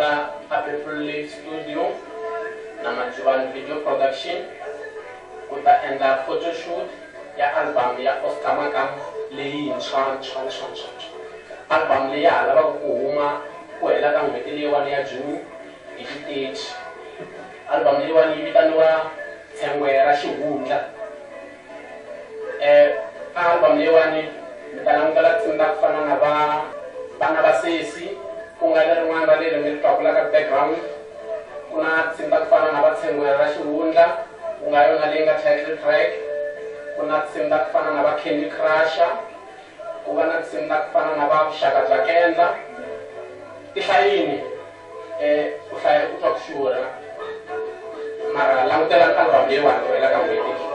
eka Purple Lake Studio na Majuvan Video Production kuta endla photoshoot ya album ya Oscar Makam leyi ntshwa. Album leyi ya lava ku huma ku hela ka n'hweti leyiwani ya June hi ti 30. Album leyiwani yi vitaniwa Tshengwe ra Xihundla. Album leyiwani mi ta langutela tinsimu ta ku fana na Vana va Sesi ku nga le rin'wana ra leri mi twaka la ka background. Ku na tinsimu ta ku fana na va Tshengwe ra Xihundla ku nga yona leyi nga title track. Ku na tinsimu ta ku fana na va Candy Crusher, ku va na tinsimu ta ku fana na va Vuxaka bya Kendla. Ti hlayini u hlaya ku twa ku xurha mara langutela album leyiwani ku hela ka n'hweti.